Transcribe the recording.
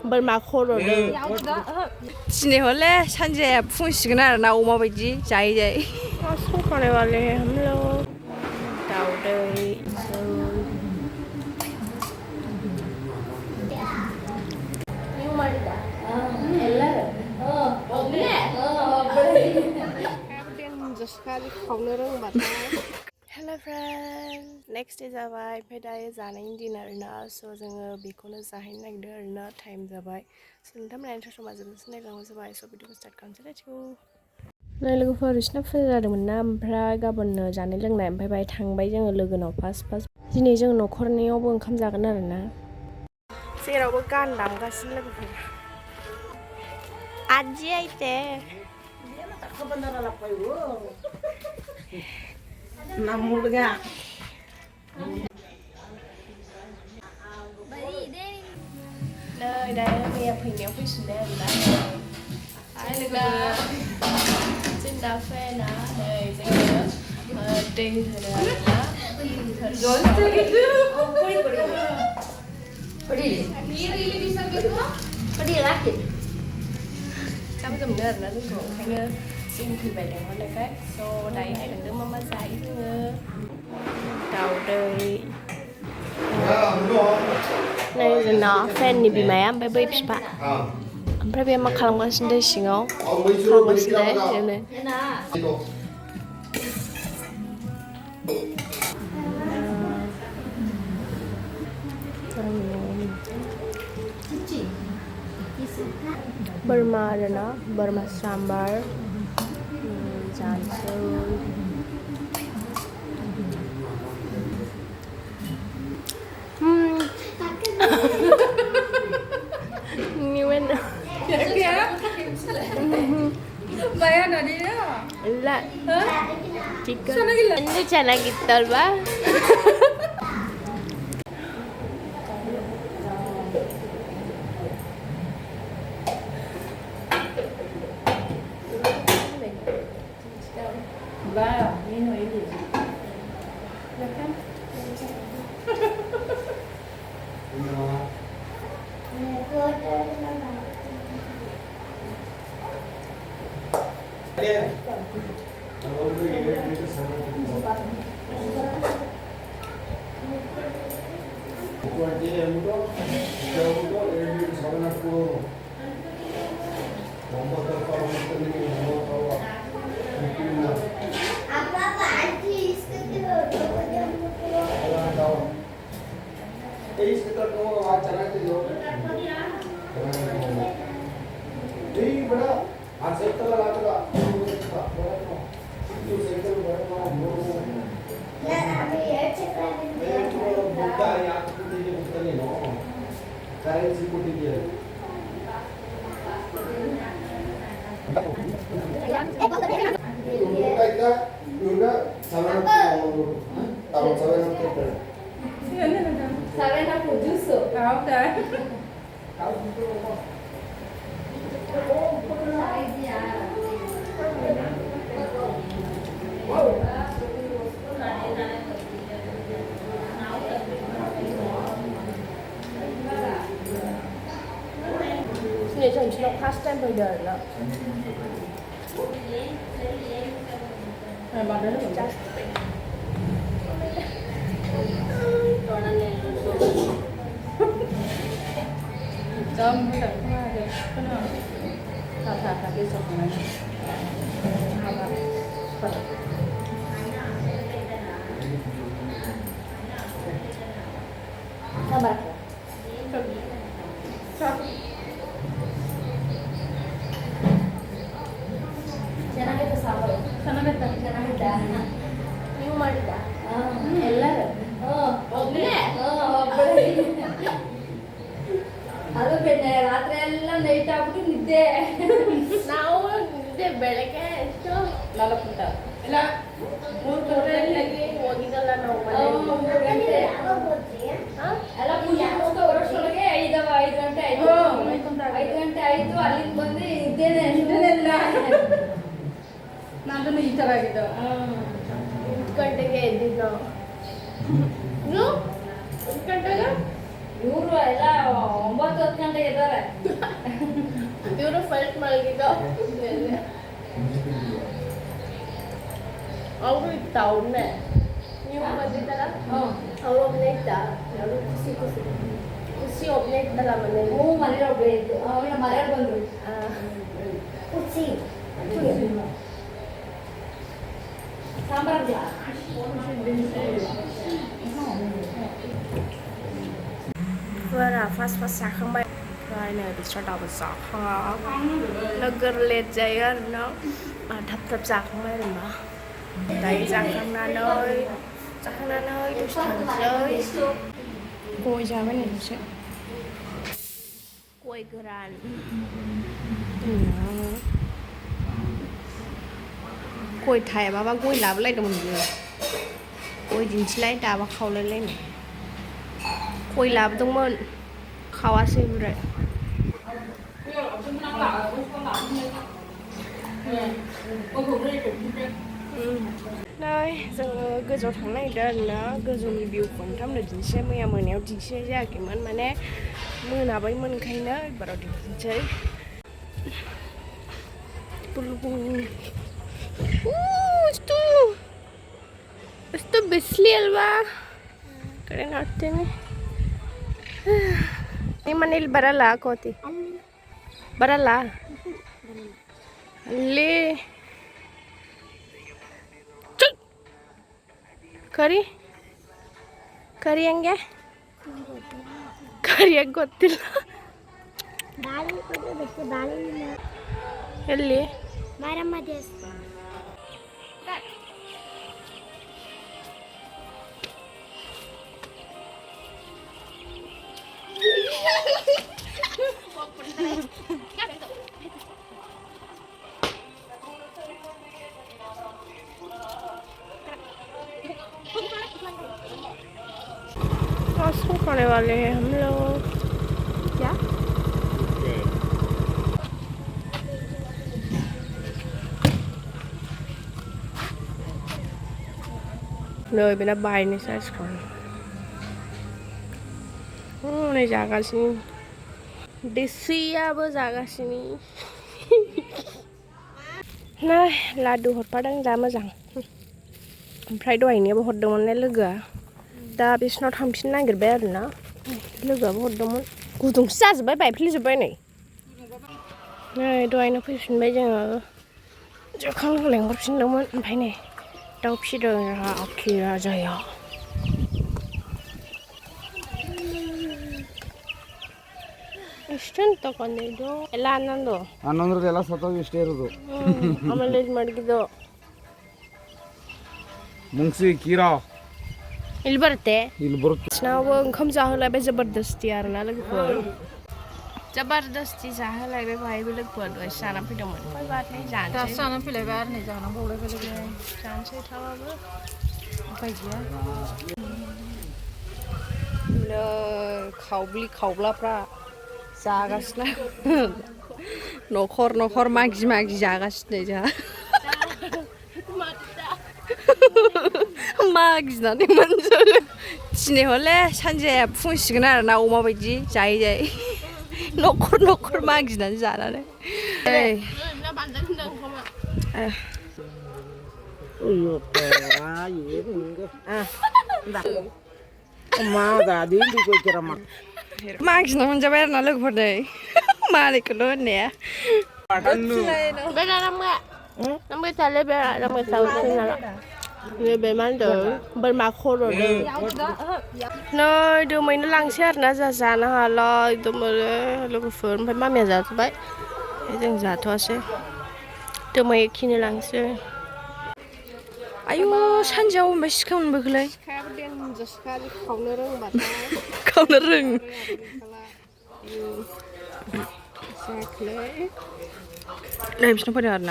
बोरमा खर' दिनै हले सानजाया फुंसिगोन आरोना अमा बायदि जायै जायै सौ खाने वाले हैं हम लोग दाउदै sekali खावनो रोंबाथाय हेल' फ्रेन्ड नेक्स्ट डे जाबाय ओमफ्राय दायो जानायनि दिन आरोना स' जोङो बेखौनो जाहैनो नागिरदों आरोना टाइम जाबाय स' नोंथां नायनायनि समा जोबनोसै नायलांनो जाबाय स' भिडिअखौ स्टार्ट खालामसै लेट्स गो नै लोगोफोर बिसिना फुजा जादोंमोन ना ओमफ्राय गाबोननो जानाय लोंनाय ओमफ्राय बाहाय थांबाय जोङो लोगोनाव फार्स्ट दिनै जों न'खरनियावबो ओंखाम जागोन आरोना जेरावबो गान दामगासिनो लोगोफोर आजि आइते Namurga. नै दायो मैया फैनायाव फैफिनबाय आरोना जोंना जोंना फ्रेन्डआ नै जोङो दै होनो आरोना जा मोजां मोनो आरोना जोंखौ ओंखायनो जों फैबाय लेंहरनायखाय स' दायो नायलांदों मा मा जायो जोङो दाउदै नै जोंना फ्रेन्डनि बिमाया ओमफ्राय बै बिफा ओमफ्राय बे मा खालामगासिनो दै सिङाव खालामगासिनो बोरमा आरोना बोरमा साम्बार जानोसै ಇಲ್ಲ ಚಿಕನ್ ಇನ್ನೂ ಚೆನ್ನಾಗಿತ್ತಲ್ವಾ दिनै जों बिसोरनाव फार्स्ट टाइम फैदों आरोना ನೀವು ಮಾಡಿದ್ದ ಎಲ್ಲರೂ ಅದು ರಾತ್ರಿ ಎಲ್ಲ ನೈಟ್ ಆಗ್ಬಿಟ್ಟು ನಿದ್ದೆ ನಾವು ನಿದ್ದೆ ಬೆಳಗ್ಗೆ ಎಷ್ಟು 4 ಗಂಟೆ ಇಲ್ಲ 3 ಗಂಟೆಗೆ ಹೋಗಿದ್ದಲ್ಲ ನಾವು 3 ಗಂಟೆ ಎಲ್ಲ ವರ್ಷದೊಳಗೆ 5 ಗಂಟೆ ಆಯ್ತು 5 ಗಂಟೆ ಆಯ್ತು ಅಲ್ಲಿಂದ ಬಂದು ನಿದ್ದೆನೇ ಇಲ್ಲ ನಾನು ಈ ಥರ ಆಗಿದ್ದು 8 ಗಂಟೆಗೆ ಎದ್ದಿದ್ದು ನಾವು 8 ಗಂಟೆಗೆ ಇವರು ಎಲ್ಲ 9 얼굴이 나오네. 이거까지 따라? 얼굴 다. 여기 कुछ अपने तला बने वो मलयालम बेद और मलयालम बंद कुछ सांबर जा Voilà, fast जाखांबाय ओमफ्राय नै बिस्रा दाबो जाखाङा नोगोर लेट जायो आरोना थाब थाब जाखांबाय आरोना दायो जाखांनानै दसे थानोसै गय जाबाय नै मोनसे गय गोरान गय थायाबाबा गय लाबोलायदोंमोन बियो गय दिन्थिलाय दाबा खावलायलायनो गय लाबोदोंमोन खावासै ओमफ्राय नै जोङो गोजौआव थांनो नागिरदों आरोना गोजौनि भिउ खनथामनो दिन्थिसै मैया मोनायाव दिन्थिनाय जायाखैमोन माने मोनाबायमोन ओंखायनो एबाराव दिन्थिसै esto besli alba karen artene ni manil barala koti barala le ಕರಿ ಕರಿ ಹೆಂಗೆ ಕರಿಯಾಗಿ ಗೊತ್ತಿಲ್ಲ ಎಲ್ಲಿ ಮಾರಮ್ಮ ದೇವಸ್ಥಾನ आंसू खाने वाले हैं हम लोग क्या नै बेना बायनोसै आइसक्रिम नै जागासिनो देसियाबो जागासिनो नै लादु हरफादों जा मोजां ओमफ्राय दहायनियाबो हरदोंमोन लोगोआ दा बिसनाव थांफिननो नागिरबाय आरोना लोगोआबो हरदोंमोन गुदुंसो जाजोब्बाय बायफ्लेजोब्बाय नै दहायनो फैफिनबाय जोङो जोखां लेंहरफिनदोंमोन ओमफ्राय नै दाउ फिसिदों जोंहा आखि राजाया ಇಷ್ಟಂತ ತಗೊಂಡಿದ್ದು ಎಲ್ಲ ಹನ್ನೊಂದು ಎಲ್ಲ ಸತ್ತೋಗಿ ಇಷ್ಟೇ ಇರೋದು ಆಮೇಲೆ ಇದು ಮಡಗಿದ್ದು ಮುಂಗ್ಸಿ ಕೀರಾ ಇಲ್ಲಿ ಬರುತ್ತೆ ನಾವು ओंखाम जाहोलायबाय जबरदस्ती आरोना लोगोफोर जबरदस्ती जाहोलायबाय बाहायबो लोगोफोर दहाय जानानै फैदोंमोन फैबाय जानोसै दासो जानानै फैलायबाय आरो नै जानानै बावलायबाय लोगो जानोसै थाबाबो उफाय गैया खावब्लि खावब्लाफ्रा जागासिनो न'खर न'खर मागि मागि जागासिनो जोंहा मागिनानै मोनजोबो दिनै हले सानजाया फुंसिगोन आरोना अमा बायदि जायै जायै न'खर न'खर मागिनानै जानानै मागिना मोनजाबाय आरोना लोगोफोर नै मालिकखौल' होननाया नोंबो थाले बे नोंबो सावसिन नै बे मा होनदों बोरमा खर'दों नै दोमैनो लांसै आरोना जोंहा जानो हाला एकदम लोगोफोर ओमफ्राय मामिया जाजोब्बाय जों जाथ'वासै दोमै खिनो लांसै आयु सानजौआव ओमफ्राय सिखा मोनबोखोलाय सिखायाबो देनजार सिखा खावनो रोंबाथाय खावनो रों जायाखैलै नै बिसोरनाव फैदों आरोना